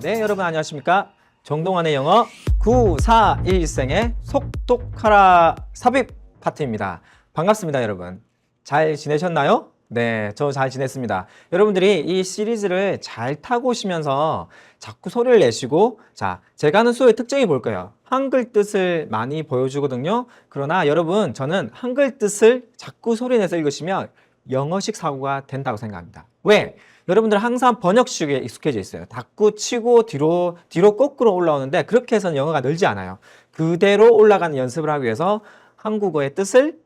네, 여러분 안녕하십니까? 정동환의 영어 941생의 속독하라 삽입 파트입니다. 반갑습니다, 여러분. 잘 지내셨나요? 네, 저 잘 지냈습니다. 여러분들이 이 시리즈를 잘 타고 오시면서 자꾸 소리를 내시고, 자, 제가 하는 수업의 특징이 뭘까요? 한글 뜻을 많이 보여주거든요. 그러나 여러분, 저는 한글 뜻을 자꾸 소리내서 읽으시면 영어식 사고가 된다고 생각합니다. 왜? 여러분들 항상 번역식에 익숙해져 있어요. 닫고 치고 뒤로 거꾸로 올라오는데 그렇게 해서는 영어가 늘지 않아요. 그대로 올라가는 연습을 하기 위해서 한국어의 뜻을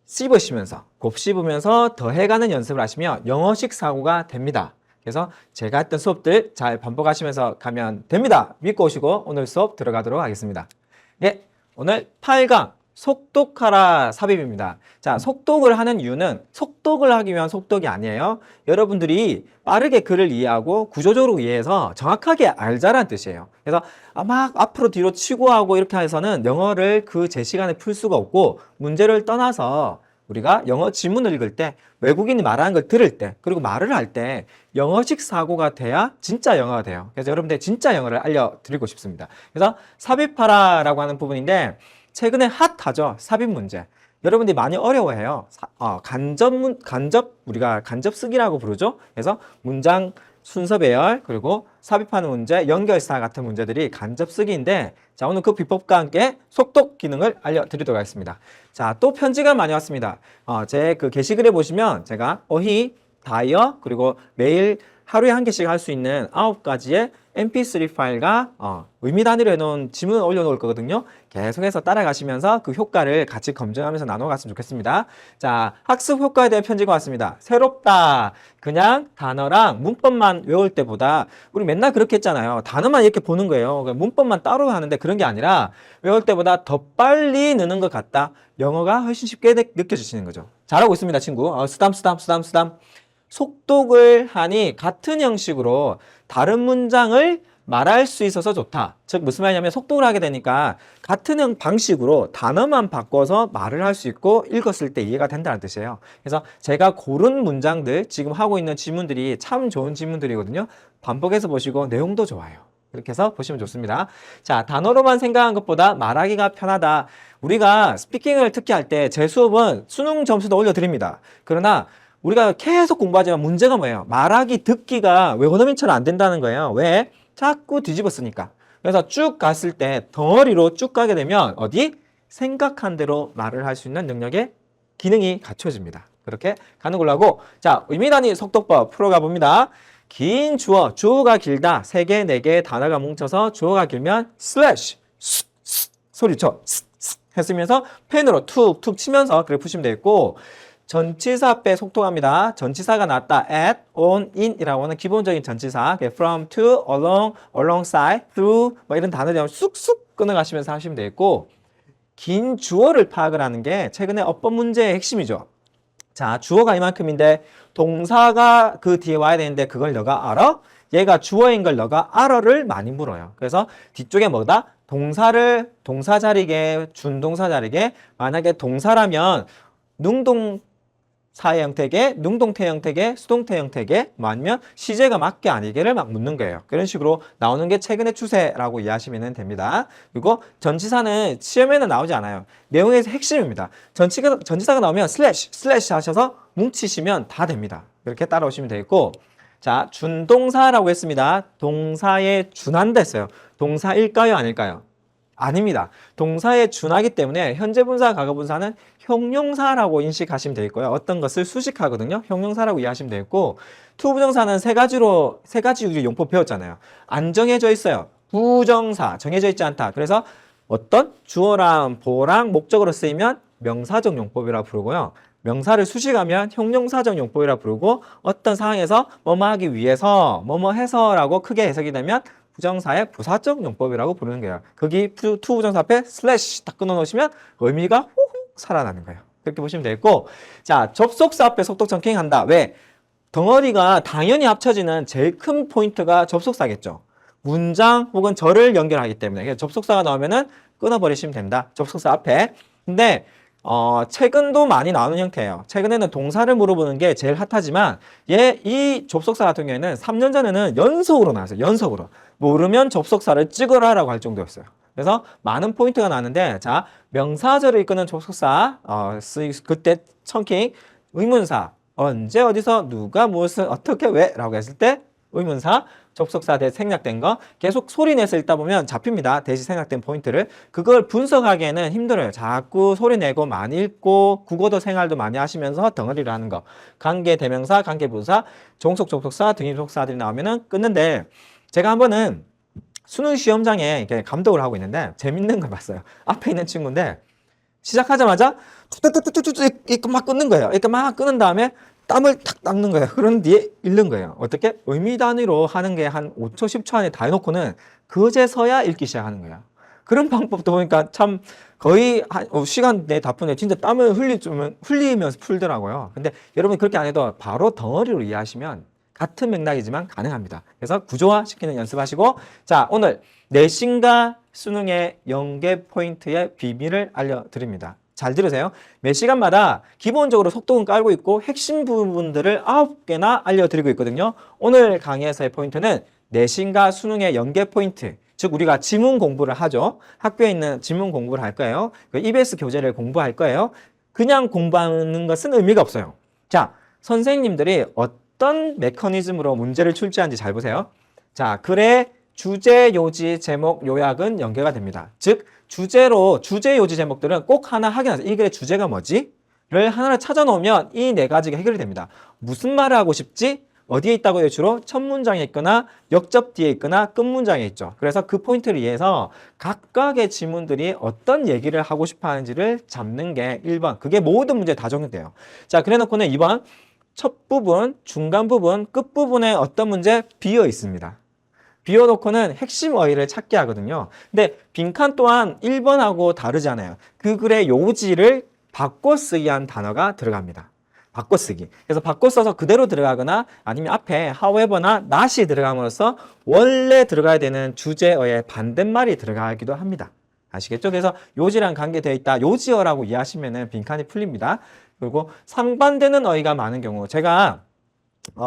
씹으시면서 곱씹으면서 더해가는 연습을 하시면 영어식 사고가 됩니다. 그래서 제가 했던 수업들 잘 반복하시면서 가면 됩니다. 믿고 오시고 오늘 수업 들어가도록 하겠습니다. 네, 오늘 8강 속독하라 삽입입니다. 자, 속독을 하는 이유는 속독을 하기 위한 속독이 아니에요. 여러분들이 빠르게 글을 이해하고 구조적으로 이해해서 정확하게 알자라는 뜻이에요. 그래서 막 앞으로 뒤로 치고 하고 이렇게 해서는 영어를 그 제 시간에 풀 수가 없고, 문제를 떠나서 우리가 영어 지문을 읽을 때, 외국인이 말하는 걸 들을 때, 그리고 말을 할 때 영어식 사고가 돼야 진짜 영어가 돼요. 그래서 여러분들 진짜 영어를 알려드리고 싶습니다. 그래서 삽입하라라고 하는 부분인데, 최근에 핫하죠. 삽입 문제. 여러분들이 많이 어려워해요. 우리가 간접 쓰기라고 부르죠. 그래서 문장 순서 배열, 그리고 삽입하는 문제, 연결사 같은 문제들이 간접 쓰기인데, 자, 오늘 그 비법과 함께 속독 기능을 알려드리도록 하겠습니다. 자, 또 편지가 많이 왔습니다. 제 그 게시글에 보시면 제가 어휘, 다이어, 그리고 매일 하루에 한 개씩 할 수 있는 9가지의 mp3 파일과 의미 단위로 해놓은 지문을 올려놓을 거거든요. 계속해서 따라가시면서 그 효과를 같이 검증하면서 나눠갔으면 좋겠습니다. 자, 학습 효과에 대한 편지가 왔습니다. 새롭다. 그냥 단어랑 문법만 외울 때보다, 우리 맨날 그렇게 했잖아요. 단어만 이렇게 보는 거예요. 문법만 따로 하는데 그런 게 아니라 외울 때보다 더 빨리 느는 것 같다. 영어가 훨씬 쉽게 느껴지시는 거죠. 잘하고 있습니다, 친구. 쓰담. 속독을 하니 같은 형식으로 다른 문장을 말할 수 있어서 좋다. 즉 무슨 말이냐면, 속독을 하게 되니까 같은 방식으로 단어만 바꿔서 말을 할 수 있고 읽었을 때 이해가 된다는 뜻이에요. 그래서 제가 고른 문장들, 지금 하고 있는 지문들이 참 좋은 지문들이거든요. 반복해서 보시고 내용도 좋아요. 그렇게 해서 보시면 좋습니다. 자, 단어로만 생각한 것보다 말하기가 편하다. 우리가 스피킹을 특히 할 때 제 수업은 수능 점수도 올려드립니다. 그러나 우리가 계속 공부하지만 문제가 뭐예요? 말하기, 듣기가 외워너민처럼 안 된다는 거예요. 왜? 자꾸 뒤집어 쓰니까. 그래서 쭉 갔을 때 덩어리로 쭉 가게 되면 어디? 생각한 대로 말을 할 수 있는 능력의 기능이 갖춰집니다. 그렇게 가는 걸로 하고, 자, 의미 단위 속독법 풀어가 봅니다. 긴 주어, 주어가 길다. 3개, 4개의 단어가 뭉쳐서 주어가 길면 슬래시, 소리쳐, 했으면서 펜으로 툭툭 치면서 그렇게 푸시면 되겠고, 전치사 앞에 속독합니다. 전치사가 나왔다. at, on, in 이라고 하는 기본적인 전치사. from, to, along, alongside, through 뭐 이런 단어들 쑥쑥 끊어가시면서 하시면 되겠고, 긴 주어를 파악을 하는 게 최근에 어법 문제의 핵심이죠. 자, 주어가 이만큼인데 동사가 그 뒤에 와야 되는데 그걸 너가 알아? 얘가 주어인 걸 너가 알아를 많이 물어요. 그래서 뒤쪽에 뭐다? 동사 자리게, 준동사 자리게. 만약에 동사라면 능동사의 형태게, 능동태 형태게, 수동태 형태게, 뭐 아니면 시제가 맞게 아니게를 막 묻는 거예요. 그런 식으로 나오는 게 최근의 추세라고 이해하시면 됩니다. 그리고 전치사는 시험에는 나오지 않아요. 내용에서 핵심입니다. 전치사가 나오면 슬래시 하셔서 뭉치시면 다 됩니다. 이렇게 따라오시면 되겠고, 자, 준동사라고 했습니다. 동사에 준한다 했어요. 동사일까요, 아닐까요? 아닙니다. 동사에 준하기 때문에 현재 분사, 과거 분사는 형용사라고 인식하시면 되겠고요. 어떤 것을 수식하거든요. 형용사라고 이해하시면 되겠고, 투부정사는 세 가지 우리 용법 배웠잖아요. 안 정해져 있어요. 부정사, 정해져 있지 않다. 그래서 어떤 주어랑 보어랑 목적으로 쓰이면 명사적 용법이라고 부르고요. 명사를 수식하면 형용사적 용법이라고 부르고, 어떤 상황에서 뭐뭐 하기 위해서, 뭐뭐 해서라고 크게 해석이 되면 부정사의 부사적 용법이라고 부르는 거예요. 거기 투부정사 앞에 슬래시 딱 끊어놓으시면 의미가 후훅 살아나는 거예요. 그렇게 보시면 되겠고, 자, 접속사 앞에 속독 정킹한다. 왜? 덩어리가 당연히 합쳐지는 제일 큰 포인트가 접속사겠죠. 문장 혹은 절을 연결하기 때문에. 접속사가 나오면은 끊어버리시면 된다. 접속사 앞에. 근데 최근도 많이 나오는 형태예요. 최근에는 동사를 물어보는 게 제일 핫하지만 이 접속사 같은 경우에는 3년 전에는 연속으로 나왔어요. 연속으로. 모르면 접속사를 찍어라라고 할 정도였어요. 그래서 많은 포인트가 나는데 자, 명사절을 이끄는 접속사 그때 청킹 의문사 언제 어디서 누가 무엇을 어떻게 왜 라고 했을 때 의문사 접속사 대 생략된 거 계속 소리 내서 읽다 보면 잡힙니다. 대시 생략된 포인트를. 그걸 분석하기에는 힘들어요. 자꾸 소리 내고 많이 읽고 국어도 생활도 많이 하시면서 덩어리를 하는 거. 관계 대명사, 관계 부사, 종속 접속사, 등위 접속사들이 나오면은 끊는데 제가 한번은 수능 시험장에 이렇게 감독을 하고 있는데 재밌는 걸 봤어요. 앞에 있는 친구인데 시작하자마자 뚝뚝뚝뚝뚝 이렇게 막 끊는 거예요. 이렇게 막 끊은 다음에 땀을 탁 닦는 거예요. 그런 뒤에 읽는 거예요. 어떻게? 의미 단위로 하는 게 한 5초, 10초 안에 다 해놓고는 그제서야 읽기 시작하는 거예요. 그런 방법도 보니까 참 거의 한 시간 내 다 푸네. 진짜 땀을 흘리면서 풀더라고요. 근데 여러분 그렇게 안 해도 바로 덩어리로 이해하시면 같은 맥락이지만 가능합니다. 그래서 구조화시키는 연습하시고 자, 오늘 내신과 수능의 연계 포인트의 비밀을 알려드립니다. 잘 들으세요. 매 시간마다 기본적으로 속도는 깔고 있고 핵심 부분들을 9개나 알려드리고 있거든요. 오늘 강의에서의 포인트는 내신과 수능의 연계 포인트, 즉 우리가 지문 공부를 하죠. 학교에 있는 지문 공부를 할 거예요. EBS 교재를 공부할 거예요. 그냥 공부하는 것은 의미가 없어요. 자, 선생님들이 어떤 메커니즘으로 문제를 출제하는지 잘 보세요. 자, 글의 주제, 요지, 제목, 요약은 연계가 됩니다. 즉 주제로 주제, 요지, 제목들은 꼭 하나 확인하세요. 이 글의 주제가 뭐지? 를 하나를 찾아 놓으면 이 네 가지가 해결이 됩니다. 무슨 말을 하고 싶지? 어디에 있다고요? 주로 첫 문장에 있거나 역접 뒤에 있거나 끝 문장에 있죠. 그래서 그 포인트를 이해해서 각각의 지문들이 어떤 얘기를 하고 싶어 하는지를 잡는 게 1번. 그게 모든 문제에 다 적용돼요. 자, 그래 놓고는 2번. 첫 부분, 중간 부분, 끝 부분에 어떤 문제? 비어 있습니다. 비워놓고는 핵심 어휘를 찾게 하거든요. 근데 빈칸 또한 1번하고 다르잖아요. 그 글의 요지를 바꿔 쓰기 한 단어가 들어갑니다. 바꿔 쓰기. 그래서 바꿔 써서 그대로 들어가거나 아니면 앞에 however나 not이 들어감으로써 원래 들어가야 되는 주제어의 반대말이 들어가기도 합니다. 아시겠죠? 그래서 요지랑 관계되어 있다. 요지어라고 이해하시면 빈칸이 풀립니다. 그리고 상반되는 어휘가 많은 경우 제가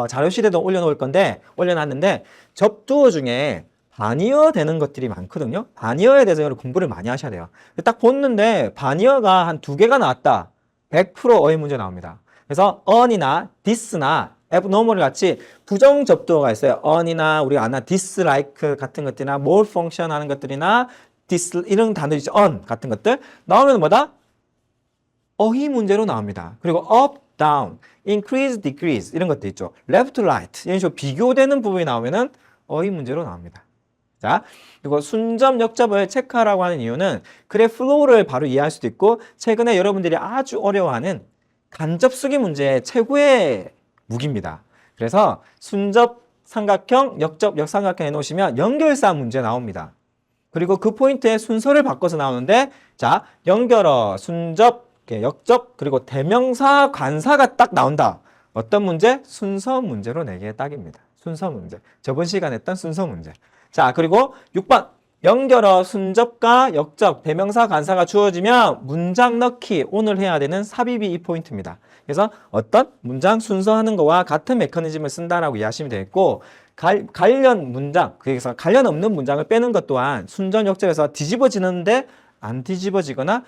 자료실에도 올려놓을 건데 올려놨는데 접두어 중에 반의어 되는 것들이 많거든요. 반의어에 대해서 여러분 공부를 많이 하셔야 돼요. 딱 봤는데 반의어가 한 2개가 나왔다. 100% 어휘 문제 나옵니다. 그래서 on이나 this나 abnormal 같이 부정 접두어가 있어요. on이나 우리가 아나 dislike 같은 것들이나 more function 하는 것들이나 this 이런 단어들 있죠. on 같은 것들 나오면 뭐다? 어휘 문제로 나옵니다. 그리고 up, down, increase, decrease 이런 것도 있죠. left, right 이런 식으로 비교되는 부분이 나오면은 어휘 문제로 나옵니다. 자, 그리고 순접, 역접을 체크하라고 하는 이유는 글의 플로우를 바로 이해할 수도 있고 최근에 여러분들이 아주 어려워하는 간접 쓰기 문제의 최고의 무기입니다. 그래서 순접, 삼각형, 역접, 역삼각형 해놓으시면 연결사 문제 나옵니다. 그리고 그 포인트의 순서를 바꿔서 나오는데 자, 연결어, 순접, 역접, 그리고 대명사, 관사가 딱 나온다. 어떤 문제? 순서 문제로 내기의 딱입니다. 순서 문제. 저번 시간에 했던 순서 문제. 자, 그리고 6번. 연결어, 순접과 역접, 대명사, 관사가 주어지면 문장 넣기. 오늘 해야 되는 삽입이 이 포인트입니다. 그래서 어떤 문장 순서하는 거와 같은 메커니즘을 쓴다라고 이해하시면 되겠고 관련 문장, 그래서 관련 없는 문장을 빼는 것 또한 순전 역접에서 뒤집어지는데 안 뒤집어지거나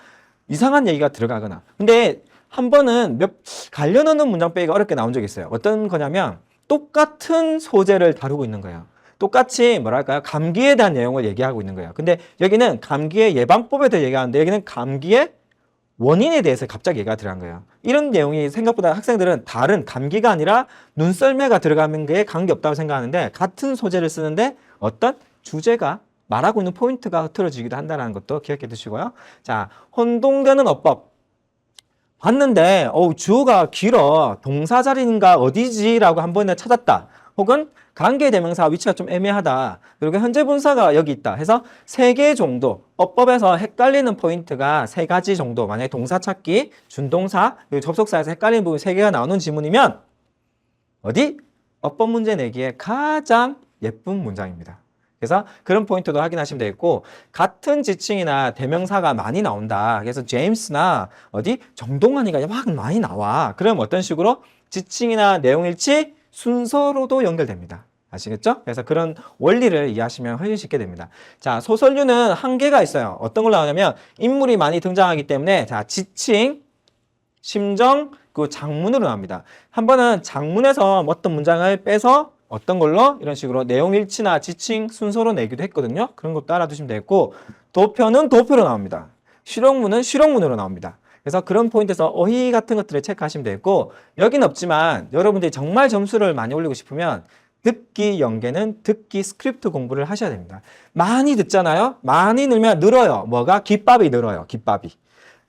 이상한 얘기가 들어가거나. 근데 한 번은 관련 없는 문장 빼기가 어렵게 나온 적이 있어요. 어떤 거냐면 똑같은 소재를 다루고 있는 거예요. 똑같이 뭐랄까요? 감기에 대한 내용을 얘기하고 있는 거예요. 근데 여기는 감기의 예방법에 대해 얘기하는데 여기는 감기의 원인에 대해서 갑자기 얘기가 들어간 거예요. 이런 내용이 생각보다 학생들은 다른 감기가 아니라 눈썰매가 들어가는 게 관계없다고 생각하는데 같은 소재를 쓰는데 어떤 주제가 말하고 있는 포인트가 흐트러지기도 한다는 것도 기억해 두시고요. 자, 혼동되는 어법. 봤는데 주어가 길어. 동사 자리인가 어디지? 라고 한 번에 찾았다. 혹은 관계대명사 위치가 좀 애매하다. 그리고 현재 분사가 여기 있다 해서 3개 정도 어법에서 헷갈리는 포인트가 3가지 정도 만약에 동사 찾기, 준동사, 그리고 접속사에서 헷갈리는 부분이 3개가 나오는 지문이면 어디? 어법 문제 내기에 가장 예쁜 문장입니다. 그래서 그런 포인트도 확인하시면 되겠고, 같은 지칭이나 대명사가 많이 나온다. 그래서 제임스나 어디 정동환이가 막 많이 나와. 그럼 어떤 식으로 지칭이나 내용일치 순서로도 연결됩니다. 아시겠죠? 그래서 그런 원리를 이해하시면 훨씬 쉽게 됩니다. 자, 소설류는 한계가 있어요. 어떤 걸 나오냐면 인물이 많이 등장하기 때문에 자, 지칭, 심정, 그 장문으로 나옵니다. 한 번은 장문에서 어떤 문장을 빼서 어떤 걸로 이런 식으로 내용일치나 지칭 순서로 내기도 했거든요. 그런 것도 알아두시면 되겠고, 도표는 도표로 나옵니다. 실용문은 실용문으로 나옵니다. 그래서 그런 포인트에서 어휘 같은 것들을 체크하시면 되겠고, 여긴 없지만 여러분들이 정말 점수를 많이 올리고 싶으면 듣기 연계는 듣기 스크립트 공부를 하셔야 됩니다. 많이 듣잖아요. 많이 늘면 늘어요. 뭐가? 귓밥이 늘어요. 귓밥이.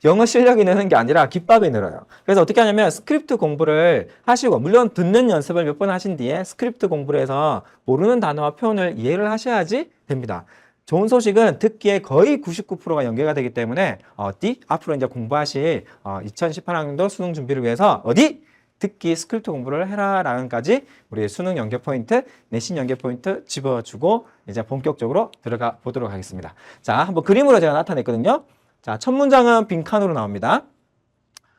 영어 실력이 느는 게 아니라 귓밥이 늘어요. 그래서 어떻게 하냐면 스크립트 공부를 하시고, 물론 듣는 연습을 몇 번 하신 뒤에 스크립트 공부를 해서 모르는 단어와 표현을 이해를 하셔야지 됩니다. 좋은 소식은 듣기에 거의 99%가 연계가 되기 때문에 앞으로 이제 공부하실 2018학년도 수능 준비를 위해서 듣기 스크립트 공부를 해라라는까지 우리 수능 연계 포인트, 내신 연계 포인트 집어주고 이제 본격적으로 들어가 보도록 하겠습니다. 자, 한번 그림으로 제가 나타냈거든요. 자, 첫 문장은 빈칸으로 나옵니다.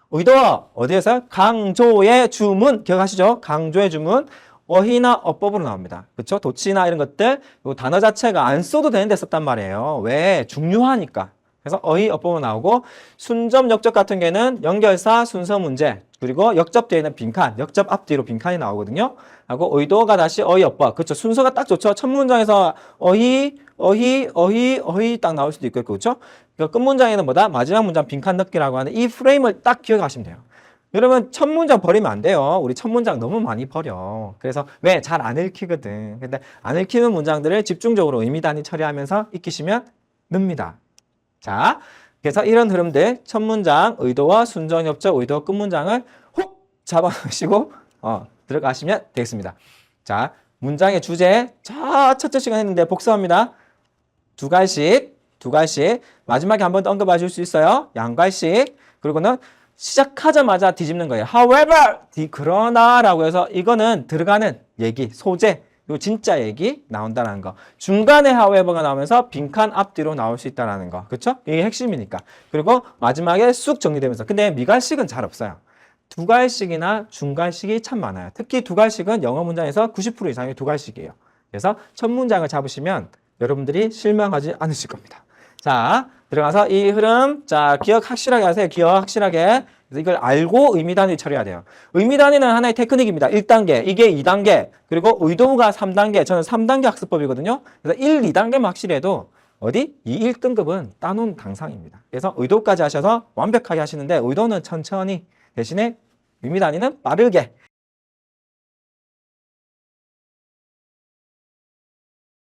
의도 어디에서? 강조의 주문 기억하시죠? 강조의 주문 어휘나 어법으로 나옵니다. 그렇죠? 도치나 이런 것들 이 단어 자체가 안 써도 되는데 썼단 말이에요. 왜? 중요하니까. 그래서 어휘 어법으로 나오고, 순접 역접 같은 경우에는 연결사 순서 문제, 그리고 역접 뒤에 있는 빈칸, 역접 앞뒤로 빈칸이 나오거든요. 하고 의도가 다시 어휘 어법. 그렇죠? 순서가 딱 좋죠. 첫 문장에서 어휘 딱 나올 수도 있고, 그렇죠? 끝 문장에는 뭐다? 마지막 문장 빈칸 넣기라고 하는 이 프레임을 딱 기억하시면 돼요. 여러분 첫 문장 버리면 안 돼요. 우리 첫 문장 너무 많이 버려. 그래서 왜? 잘 안 읽히거든. 근데 안 읽히는 문장들을 집중적으로 의미 단위 처리하면서 익히시면 늡니다. 자, 그래서 이런 흐름들, 첫 문장 의도와 순정 협적, 의도 끝 문장을 훅 잡아주시고 들어가시면 되겠습니다. 자, 문장의 주제, 첫째 시간 했는데 복습합니다. 두 갈씩 마지막에 한 번 더 언급해 줄 수 있어요. 양갈씩. 그리고는 시작하자마자 뒤집는 거예요. However, 그러나라고 해서 이거는 들어가는 얘기, 소재, 요 진짜 얘기 나온다는 거. 중간에 however가 나오면서 빈칸 앞뒤로 나올 수 있다는 거. 그렇죠? 이게 핵심이니까. 그리고 마지막에 쑥 정리되면서. 근데 미갈식은 잘 없어요. 두갈식이나 중갈식이 참 많아요. 특히 두갈식은 영어 문장에서 90% 이상이 두갈식이에요. 그래서 첫 문장을 잡으시면 여러분들이 실망하지 않으실 겁니다. 자, 들어가서 이 흐름, 자, 기억 확실하게 하세요. 기억 확실하게. 그래서 이걸 알고 의미 단위 처리해야 돼요. 의미 단위는 하나의 테크닉입니다. 1단계, 이게 2단계, 그리고 의도가 3단계, 저는 3단계 학습법이거든요. 그래서 1, 2단계만 확실히 해도 이 1등급은 따놓은 당상입니다. 그래서 의도까지 하셔서 완벽하게 하시는데, 의도는 천천히, 대신에 의미 단위는 빠르게